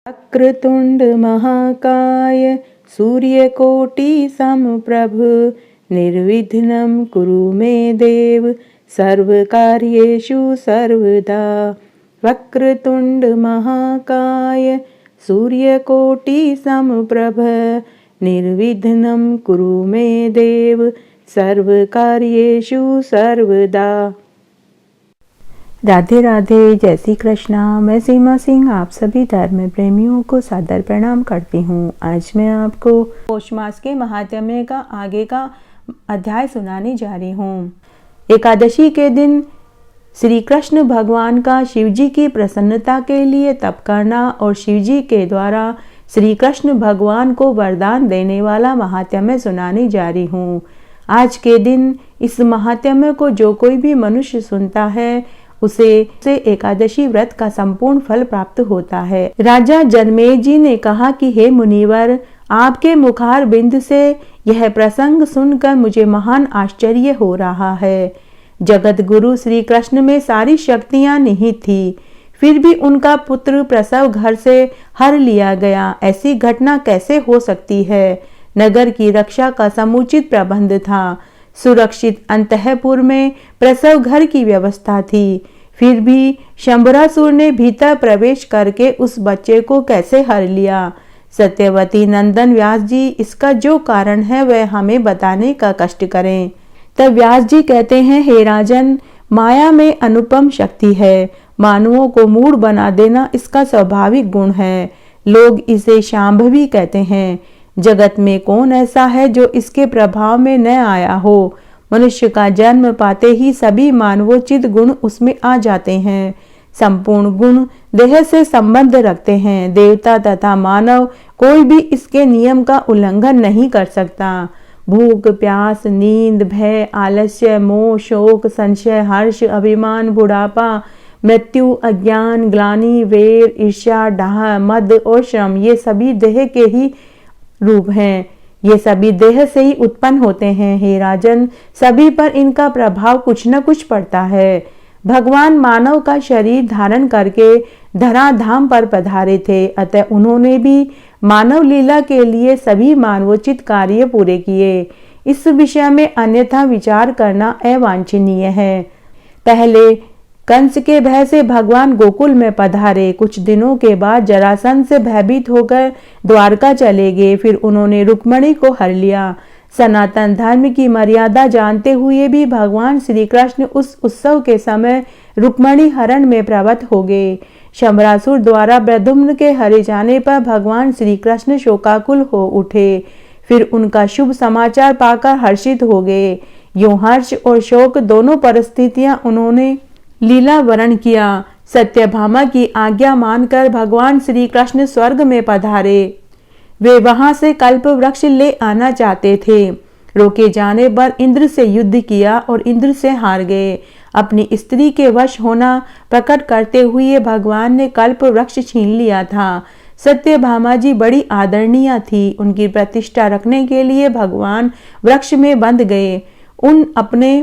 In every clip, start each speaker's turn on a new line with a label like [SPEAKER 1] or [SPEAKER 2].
[SPEAKER 1] वक्रतुंड महाकाय सूर्यकोटि समप्रभ निर्विघ्नं कुरु मे देव सर्वकार्येषु सर्वदा। वक्रतुंड महाकाय सूर्यकोटि समप्रभ निर्विघ्नं कुरु मे देव सर्वकार्येषु सर्वदा। राधे राधे, जय श्री कृष्णा। मैं सीमा सिंह आप सभी धर्म प्रेमियों को सादर प्रणाम करती हूँ। आज मैं आपको पौष मास के महात्म्य का आगे का अध्याय सुनाने जा रही हूँ। एकादशी के दिन श्री कृष्ण भगवान का शिवजी की प्रसन्नता के लिए तप करना और शिवजी के द्वारा श्री कृष्ण भगवान को वरदान देने वाला महात्म्य सुनाने जा रही हूँ। आज के दिन इस महात्म्य को जो कोई भी मनुष्य सुनता है उसे एकादशी व्रत का संपूर्ण फल प्राप्त होता है। राजा जनमेजय जी ने कहा कि हे मुनिवर, आपके मुखार बिंद से यह प्रसंग सुनकर मुझे महान आश्चर्य हो रहा है। जगत गुरु श्री कृष्ण में सारी शक्तियां निहित थी, फिर भी उनका पुत्र प्रसव घर से हर लिया गया। ऐसी घटना कैसे हो सकती है? नगर की रक्षा का समुचित प्रबंध था, सुरक्षित अंतःपुर में प्रसव घर की व्यवस्था थी, फिर भी शंबरासुर ने भीतर प्रवेश करके उस बच्चे को कैसे हर लिया? सत्यवती नंदन व्यास जी, इसका जो कारण है वह हमें बताने का कष्ट करें। तब व्यास जी कहते हैं, हे राजन, माया में अनुपम शक्ति है। मानवों को मूढ़ बना देना इसका स्वाभाविक गुण है। लोग इसे शांभवी कहते हैं। जगत में कौन ऐसा है जो इसके प्रभाव में न आया हो? मनुष्य का जन्म पाते ही सभी मानवोचित गुण उसमें आ जाते हैं। संपूर्ण गुण देह से संबंध रखते हैं। देवता तथा मानव कोई भी इसके नियम का उल्लंघन नहीं कर सकता। भूख, प्यास, नींद, भय, आलस्य, मोह, शोक, संशय, हर्ष, अभिमान, बुढ़ापा, मृत्यु, अज्ञान, ग्लानि, वेर, ईर्ष्या, डाह, मद और श्रम, ये सभी देह के ही रूप हैं। ये सभी देह से ही उत्पन्न होते हैं। हे राजन, सभी पर इनका प्रभाव कुछ न कुछ पड़ता है। भगवान मानव का शरीर धारण करके धराधाम पर पधारे थे, अतः उन्होंने भी मानव लीला के लिए सभी मानवोचित कार्य पूरे किए। इस विषय में अन्यथा विचार करना अवांछनीय है। पहले कंस के भय से भगवान गोकुल में पधारे। कुछ दिनों के बाद जरासंध से भयभीत होकर द्वारका चले गए। फिर उन्होंने रुक्मिणी को हर लिया। सनातन धर्म की मर्यादा जानते हुए भी भगवान श्री कृष्ण उस उत्सव के समय रुक्मिणी हरण में प्रवृत्त हो गए। शंबरासुर द्वारा प्रद्युम्न के हरे जाने पर भगवान श्री कृष्ण शोकाकुल हो उठे। फिर उनका शुभ समाचार पाकर हर्षित हो गए। यूं हर्ष और शोक दोनों परिस्थितियां उन्होंने लीला वर्ण किया। सत्यभामा की आज्ञा मानकर भगवान श्री कृष्ण स्वर्ग में पधारे। वे वहां से कल्प वृक्ष ले आना चाहते थे। रोके जाने पर इंद्र से युद्ध किया और इंद्र से हार गए। अपनी स्त्री के वश होना प्रकट करते हुए भगवान ने कल्प वृक्ष छीन लिया था। सत्यभामा जी बड़ी आदरणीय थी। उनकी प्रतिष्ठा रखने के लिए भगवान वृक्ष में बंध गए। उन अपने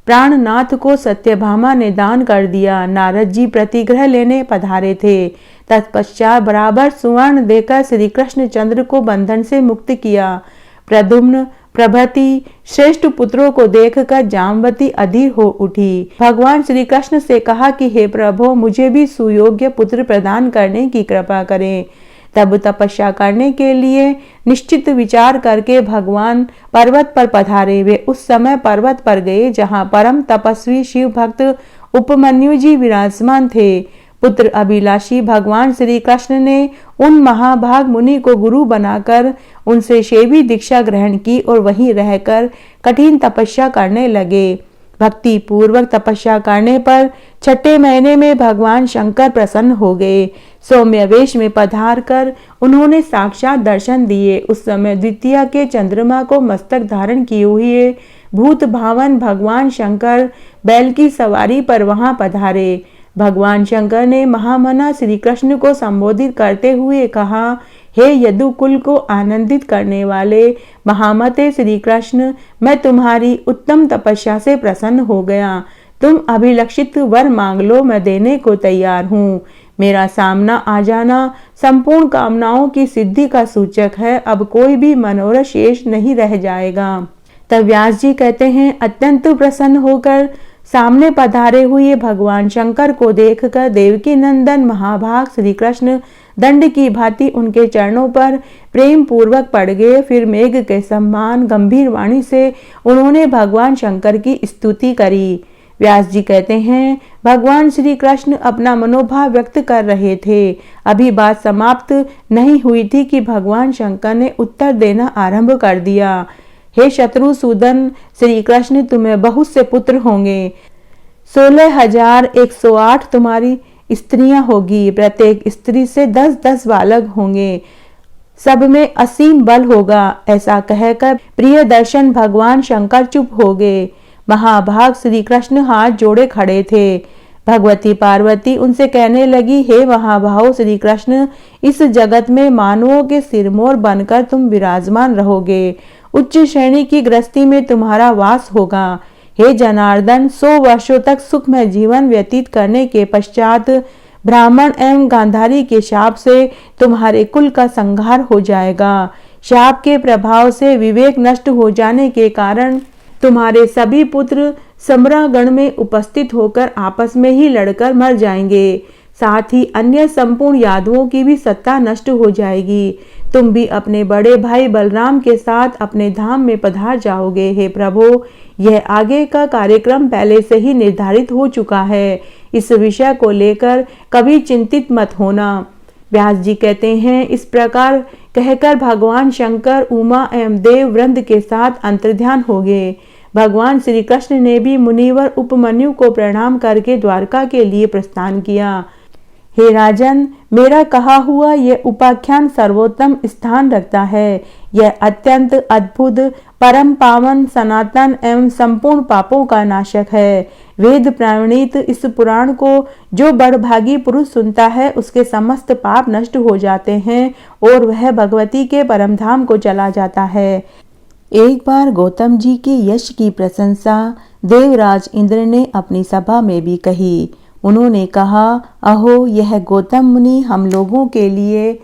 [SPEAKER 1] प्राणनाथ को सत्यभामा ने दान कर दिया। नारद जी प्रतिग्रह लेने पधारे थे। तत्पश्चात बराबर सुवर्ण देकर श्री कृष्ण चंद्र को बंधन से मुक्त किया। प्रद्युम्न प्रभृति श्रेष्ठ पुत्रों को देखकर जामवती अधीर हो उठी। भगवान श्री कृष्ण से कहा कि हे प्रभु, मुझे भी सुयोग्य पुत्र प्रदान करने की कृपा करें। तब तपस्या करने के लिए निश्चित विचार करके भगवान पर्वत पर पधारे। वे उस समय पर्वत पर गए जहां परम तपस्वी शिव भक्त उपमन्यु जी विराजमान थे। पुत्र अभिलाषी भगवान श्री कृष्ण ने उन महाभाग मुनि को गुरु बनाकर उनसे शैवी दीक्षा ग्रहण की और वहीं रहकर कठिन तपस्या करने लगे। भक्ति पूर्वक तपस्या करने पर छठे महीने में भगवान शंकर प्रसन्न हो गए। सौम्य वेश में पधार कर उन्होंने साक्षात दर्शन दिए। उस समय द्वितीया के चंद्रमा को मस्तक धारण किए हुए भूत भावन भगवान शंकर बैल की सवारी पर वहां पधारे। भगवान शंकर ने महामना श्री कृष्ण को संबोधित करते हुए कहा, हे यदुकुल को आनंदित करने वाले महामते श्री कृष्ण, मैं तुम्हारी उत्तम तपस्या से प्रसन्न हो गया। तुम अभिलक्षित वर मांग लो, मैं देने को तैयार हूँ। मेरा सामना आ जाना संपूर्ण कामनाओं की सिद्धि का सूचक है। अब कोई भी मनोरथ शेष नहीं रह जाएगा। तब व्यास जी कहते हैं, अत्यंत प्रसन्न होकर सामने पधारे हुए भगवान शंकर को देखकर देवकी नंदन महाभाग श्री कृष्ण दंड की भांति उनके चरणों पर प्रेम पूर्वक पड़ गए। फिर मेघ के समान गंभीर वाणी से उन्होंने भगवान शंकर की स्तुति करी। व्यास जी कहते हैं, भगवान श्री कृष्ण अपना मनोभाव व्यक्त कर रहे थे। अभी बात समाप्त नहीं हुई थी कि भगवान शंकर ने उत्तर देना आरंभ कर दिया। हे शत्रुसूदन, श्री कृष्ण तुम्हें बहुत से पुत्र होंगे। 16,108 तुम्हारी स्त्रियां होगी। प्रत्येक स्त्री से 10-10 बालक होंगे। सब में असीम बल होगा। ऐसा कहकर प्रिय दर्शन भगवान शंकर चुप हो गए। महाभाग श्री कृष्ण हाथ जोड़े खड़े थे। भगवती पार्वती उनसे कहने लगी, हे महाभाव श्री कृष्ण, इस जगत में मानवों के सिरमौर बनकर तुम विराजमान रहोगे। उच्च श्रेणी की गृहस्थी में तुम्हारा वास होगा। हे जनार्दन, 100 वर्षों तक सुखमय जीवन व्यतीत करने के पश्चात ब्राह्मण एवं गांधारी के शाप से तुम्हारे कुल का संहार हो जाएगा। शाप के प्रभाव से विवेक नष्ट हो जाने के कारण तुम्हारे सभी पुत्र सम्रागण में उपस्थित होकर आपस में ही लड़कर मर जाएंगे। साथ ही अन्य संपूर्ण यादवों की भी सत्ता नष्ट हो जाएगी। तुम भी अपने बड़े भाई बलराम के साथ अपने धाम में पधार जाओगे। हे प्रभु, यह आगे का कार्यक्रम पहले से ही निर्धारित हो चुका है। इस विषय को लेकर कभी चिंतित मत होना। व्यास जी कहते हैं, इस प्रकार कहकर भगवान शंकर उमा एवं देव वृंद के साथ अंतर्ध्यान हो गए। भगवान श्री कृष्ण ने भी मुनिवर उपमन्यु को प्रणाम करके द्वारका के लिए प्रस्थान किया। हे राजन, मेरा कहा हुआ यह उपाख्यान सर्वोत्तम स्थान रखता है। यह अत्यंत अद्भुत, परम पावन, सनातन एवं संपूर्ण पापों का नाशक है। वेद प्रणीत इस पुराण को जो बड़भागी पुरुष सुनता है, उसके समस्त पाप नष्ट हो जाते हैं और वह भगवती के परम धाम को चला जाता है। एक बार गौतम जी के यश की प्रशंसा देवराज इंद्र ने अपनी सभा में भी कही। उन्होंने कहा, अहो, यह गौतम मुनि हम लोगों के लिए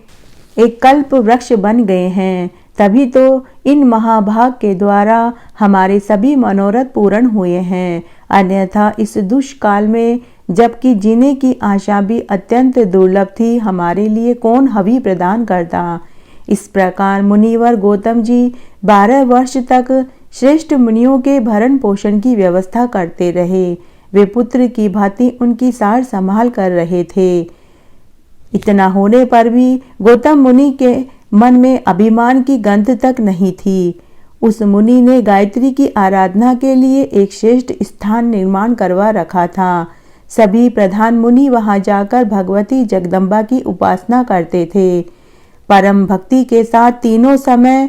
[SPEAKER 1] एक कल्प वृक्ष बन गए हैं। तभी तो इन महाभाग के द्वारा हमारे सभी मनोरथ पूर्ण हुए हैं। अन्यथा इस दुष्काल में, जबकि जीने की आशा भी अत्यंत दुर्लभ थी, हमारे लिए कौन हवि प्रदान करता। इस प्रकार मुनिवर गौतम जी 12 वर्ष तक श्रेष्ठ मुनियों के भरण पोषण की व्यवस्था करते रहे। वे पुत्र की भांति उनकी सार संभाल कर रहे थे। इतना होने पर भी गौतम मुनि के मन में अभिमान की गंध तक नहीं थी। उस मुनि ने गायत्री की आराधना के लिए एक श्रेष्ठ स्थान निर्माण करवा रखा था। सभी प्रधान मुनि वहां जाकर भगवती जगदम्बा की उपासना करते थे। परम भक्ति के साथ तीनों समय,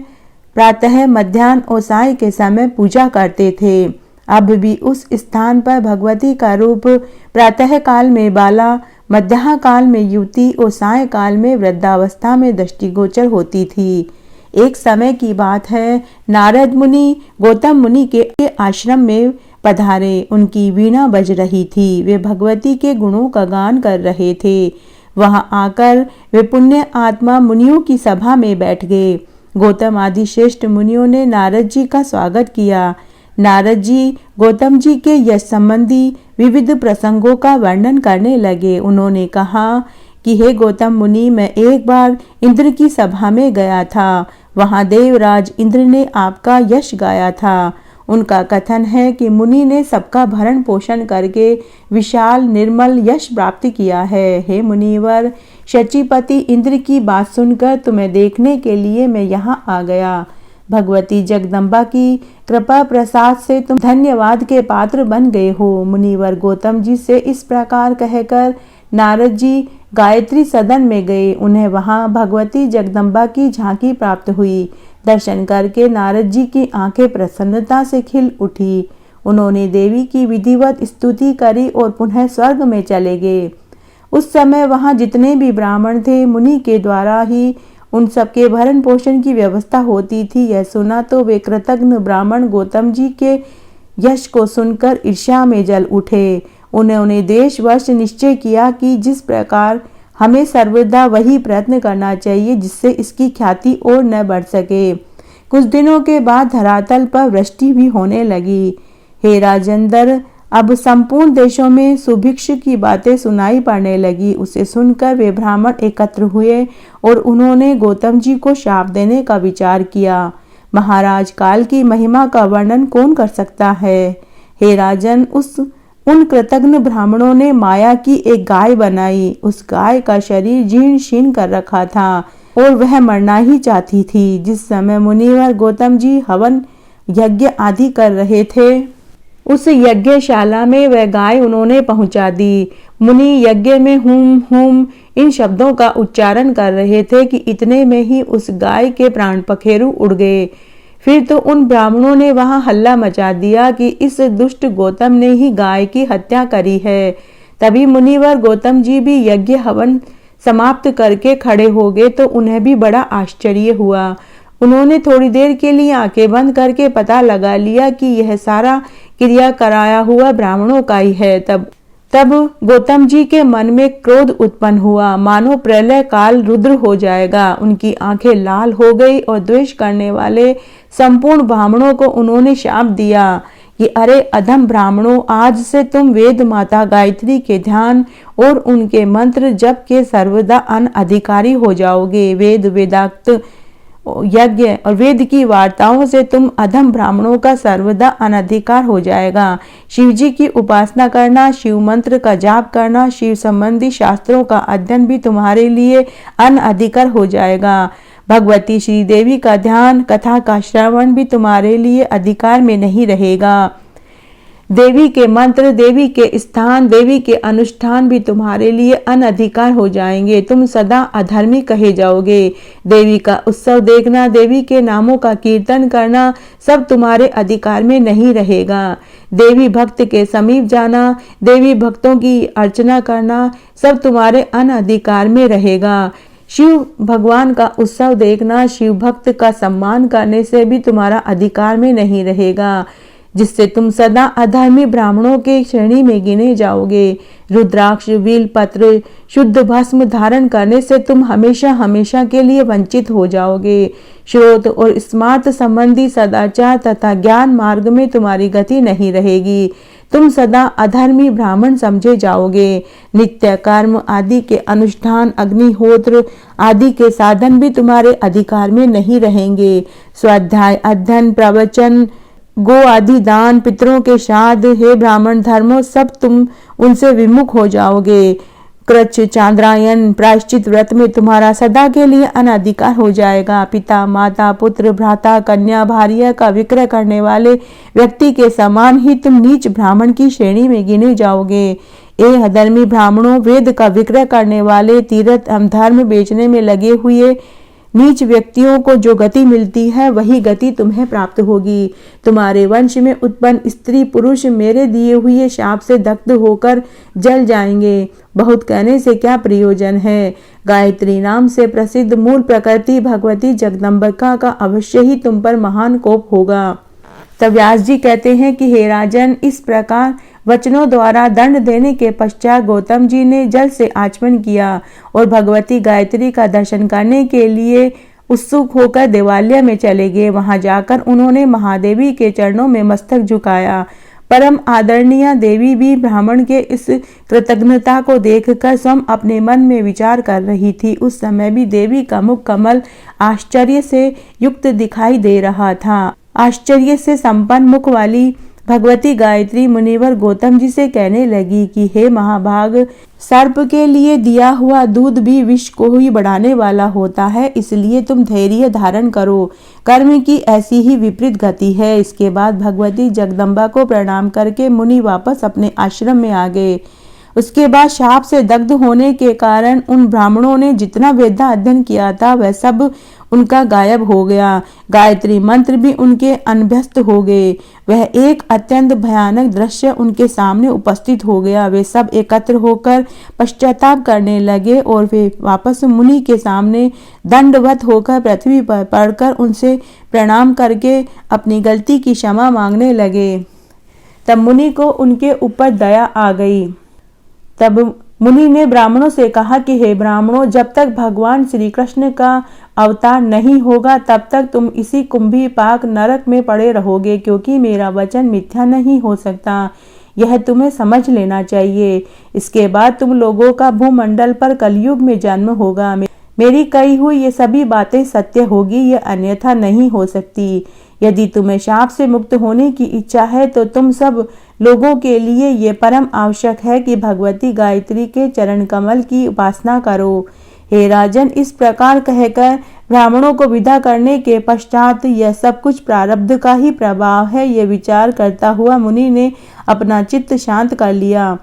[SPEAKER 1] प्रातः, मध्याह्न और साय के समय पूजा करते थे। अब भी उस स्थान पर भगवती का रूप प्रातः काल में बाला, मध्याह्न काल में युवती और साय काल में वृद्धावस्था में दृष्टिगोचर होती थी। एक समय की बात है, नारद मुनि गौतम मुनि के आश्रम में पधारे। उनकी वीणा बज रही थी। वे भगवती के गुणों का गान कर रहे थे। वहां आकर वे पुण्य आत्मा मुनियों की सभा में बैठ गए। गौतम आदि श्रेष्ठ मुनियों ने नारद जी का स्वागत किया। नारद जी गौतम जी के यश संबंधी विविध प्रसंगों का वर्णन करने लगे। उन्होंने कहा कि हे गौतम मुनि, मैं एक बार इंद्र की सभा में गया था। वहां देवराज इंद्र ने आपका यश गाया था। उनका कथन है कि मुनि ने सबका भरण पोषण करके विशाल निर्मल यश प्राप्त किया है। हे मुनिवर, शचीपति इंद्र की बात सुनकर तुम्हें देखने के लिए मैं यहाँ आ गया। भगवती जगदम्बा की कृपा प्रसाद से तुम धन्यवाद के पात्र बन गए हो। मुनिवर गौतम जी से इस प्रकार कहकर नारद जी गायत्री सदन में गए। उन्हें वहां भगवती जगदम्बा की झांकी प्राप्त हुई। दर्शन करके नारद जी की आंखें प्रसन्नता से खिल उठी। उन्होंने देवी की विधिवत स्तुति करी और पुनः स्वर्ग में चले गए। उस समय वहां जितने भी ब्राह्मण थे, मुनि के द्वारा ही उन सबके भरण पोषण की व्यवस्था होती थी। यह सुना तो वे कृतज्ञ ब्राह्मण गौतम जी के यश को सुनकर ईर्ष्या में जल उठे। उन्होंने देशवश निश्चय किया कि जिस प्रकार हमें सर्वदा वही प्रयत्न करना चाहिए जिससे इसकी ख्याति और न बढ़ सके। कुछ दिनों के बाद धरातल पर वृष्टि भी होने लगी। हे राजेंद्र, अब संपूर्ण देशों में सुभिक्ष की बातें सुनाई पड़ने लगी। उसे सुनकर वे ब्राह्मण एकत्र हुए और उन्होंने गौतम जी को शाप देने का विचार किया। महाराज, काल की महिमा का वर्णन कौन कर सकता है। हे राजन, उन कृतघ्न ब्राह्मणों ने माया की एक गाय बनाई। उस गाय का शरीर जीर्ण शीर्ण कर रखा था और वह मरना ही चाहती थी। जिस समय मुनिवर गौतम जी हवन यज्ञ आदि कर रहे थे, उस यज्ञशाला में वह गाय उन्होंने पहुंचा दी। मुनि यज्ञ में हुम हुम इन शब्दों का उच्चारण कर रहे थे कि इतने में ही उस गाय के प्राण पखेरु उड़ गए। फिर तो उन ब्राह्मणों ने वहां हल्ला मचा दिया कि इस दुष्ट गौतम ने ही गाय की हत्या करी है। तभी मुनिवर गौतम जी भी यज्ञ हवन समाप्त करके खड़े हो गए तो उन्हें भी बड़ा आश्चर्य हुआ। उन्होंने थोड़ी देर के लिए आंखें बंद करके पता लगा लिया कि यह सारा क्रिया कराया हुआ ब्राह्मणों का ही है। तब गौतम जी के मन में क्रोध उत्पन्न हुआ, मानो प्रलय काल रुद्र हो जाएगा। उनकी आंखें लाल हो गई और द्वेष करने वाले संपूर्ण ब्राह्मणों को उन्होंने शाप दिया कि अरे अधम ब्राह्मणों, आज से तुम वेद माता गायत्री के ध्यान और उनके मंत्र जप के सर्वदा अनधिकारी हो जाओगे। वेदाक्त यज्ञ और वेद की वार्ताओं से तुम अधम ब्राह्मणों का सर्वदा अनधिकार हो जाएगा। शिव जी की उपासना करना, शिव मंत्र का जाप करना, शिव संबंधी शास्त्रों का अध्ययन भी तुम्हारे लिए अनधिकार हो जाएगा। भगवती श्री देवी का ध्यान, कथा का श्रवण भी तुम्हारे लिए अधिकार में नहीं रहेगा। देवी के मंत्र, देवी के स्थान, देवी के अनुष्ठान भी तुम्हारे लिए अनधिकार हो जाएंगे। तुम सदा अधर्मी कहे जाओगे। देवी का उत्सव देखना, देवी के नामों का कीर्तन करना सब तुम्हारे अधिकार में नहीं रहेगा। देवी भक्त के समीप जाना, देवी भक्तों की अर्चना करना सब तुम्हारे अनधिकार में रहेगा। शिव भगवान का उत्सव देखना, शिव भक्त का सम्मान करने से भी तुम्हारा अधिकार में नहीं रहेगा, जिससे तुम सदा अधर्मी ब्राह्मणों के श्रेणी में गिने जाओगे। रुद्राक्ष, बेल पत्र, शुद्ध भस्म धारण करने से तुम हमेशा हमेशा के लिए वंचित हो जाओगे। श्रोत और स्मार्त संबंधी सदाचार तथा ज्ञान मार्ग में तुम्हारी गति नहीं रहेगी। तुम सदा अधर्मी ब्राह्मण समझे जाओगे। नित्य कर्म आदि के अनुष्ठान, अग्निहोत्र आदि के साधन भी तुम्हारे अधिकार में नहीं रहेंगे। स्वाध्याय, अध्ययन, प्रवचन, गो आदि दान, पितरों के श्राद्ध, हे ब्राह्मण धर्मों सब तुम उनसे विमुख हो जाओगे। कृच्छ, चांद्रायन, प्रायश्चित व्रत में तुम्हारा सदा के लिए अनधिकार हो जाएगा। पिता, माता, पुत्र, भ्राता, कन्या, भार्या का विक्रय करने वाले व्यक्ति के समान ही तुम नीच ब्राह्मण की श्रेणी में गिने जाओगे। ए अधर्मी ब्राह्मणों, वेद का विक्रय करने वाले, तीर्थ धर्म बेचने में लगे हुए नीच व्यक्तियों को जो गति मिलती है वही गति तुम्हें प्राप्त होगी। तुम्हारे वंश में उत्पन्न स्त्री पुरुष मेरे दिए हुए शाप से दग्ध होकर जल जाएंगे। बहुत कहने से क्या प्रयोजन है। गायत्री नाम से प्रसिद्ध मूल प्रकृति भगवती जगदम्बिका का अवश्य ही तुम पर महान कोप होगा। तब व्यास जी कहते हैं कि हे राजन, इस प्रकार वचनों द्वारा दंड देने के पश्चात गौतम जी ने जल से आचमन किया और भगवती गायत्री का दर्शन करने के लिए उत्सुक होकर देवालय में चले गए। वहां जाकर उन्होंने महादेवी के चरणों में मस्तक झुकाया। परम आदरणीय देवी भी ब्राह्मण के इस कृतज्ञता को देखकर स्वयं अपने मन में विचार कर रही थी। उस समय भी देवी का मुख कमल आश्चर्य से युक्त दिखाई दे रहा था। आश्चर्य से संपन्न मुख वाली भगवती गायत्री मुनिवर गौतम जी से कहने लगी कि हे महाभाग, सर्प के लिए दिया हुआ दूध भी विष को ही बढ़ाने वाला होता है, इसलिए तुम धैर्य धारण करो। कर्म की ऐसी ही विपरीत गति है। इसके बाद भगवती जगदम्बा को प्रणाम करके मुनि वापस अपने आश्रम में आ गए। उसके बाद शाप से दग्ध होने के कारण उन ब्राह्मणों ने जितना वेदा अध्ययन किया था वह सब उनका गायब हो गया। गायत्री मंत्र भी उनके अनभ्यस्त हो गए। वह एक अत्यंत भयानक दृश्य उनके सामने उपस्थित हो गया। वे सब एकत्र होकर पश्चाताप करने लगे और वे वापस मुनि के सामने दंडवत होकर पृथ्वी पर पड़कर उनसे प्रणाम करके अपनी गलती की क्षमा मांगने लगे। तब मुनि को उनके ऊपर दया आ गई। तब मुनि ने ब्राह्मणों से कहा कि हे ब्राह्मणों, जब तक भगवान श्री कृष्ण का अवतार नहीं होगा तब तक तुम इसी कुंभी पाक नरक में पड़े रहोगे, क्योंकि मेरा वचन मिथ्या नहीं हो सकता। यह तुम्हें समझ लेना चाहिए। इसके बाद तुम लोगों का भूमंडल पर कलयुग में जन्म होगा। मेरी कही हुई ये सभी बातें सत्य होगी, ये अन्यथा नहीं हो सकती। यदि तुम्हें शाप से मुक्त होने की इच्छा है तो तुम सब लोगों के लिए ये परम आवश्यक है कि भगवती गायत्री के चरण कमल की उपासना करो। हे राजन, इस प्रकार कहकर ब्राह्मणों को विदा करने के पश्चात यह सब कुछ प्रारब्ध का ही प्रभाव है, ये विचार करता हुआ मुनि ने अपना चित्त शांत कर लिया।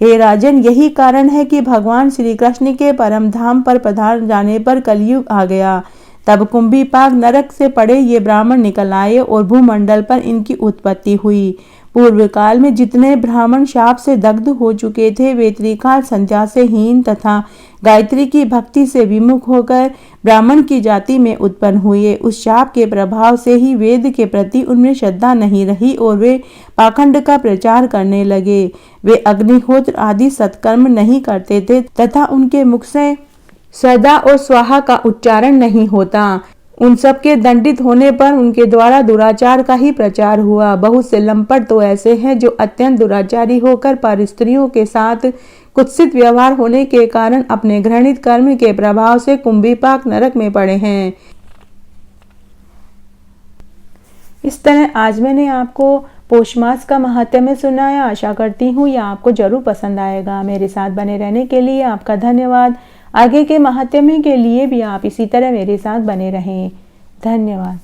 [SPEAKER 1] हे राजन, यही कारण है कि भगवान श्री कृष्ण के परम धाम पर पधार जाने पर कलयुग आ गया। तब कुंभीपाक नरक से पड़े ये ब्राह्मण निकल आए और भूमंडल पर इनकी उत्पत्ति हुई। पूर्व काल में जितने ब्राह्मण शाप से दग्ध हो चुके थे, वे त्रिकाल संध्या से हीन तथा गायत्री की भक्ति से विमुख होकर ब्राह्मण की जाति में उत्पन्न हुए। उस शाप के प्रभाव से ही वेद के प्रति उनमें श्रद्धा नहीं रही और वे पाखंड का प्रचार करने लगे। वे अग्निहोत्र आदि सत्कर्म नहीं करते थे तथा उनके मुख से सदा और स्वाहा का उच्चारण नहीं होता। उन सब के दंडित होने पर उनके द्वारा दुराचार का ही प्रचार हुआ। बहुत से लंपट तो ऐसे हैं जो अत्यंत दुराचारी होकर पर स्त्रियों के साथ कुत्सित व्यवहार होने के कारण अपने घृणित कर्म के प्रभाव से कुंभीपाक नरक में पड़े हैं। इस तरह आज मैंने आपको पौष मास का महात्म्य सुनाया। आशा करती हूँ यह आपको जरूर पसंद आएगा। मेरे साथ बने रहने के लिए आपका धन्यवाद। आगे के महात्म्य के लिए भी आप इसी तरह मेरे साथ बने रहें। धन्यवाद।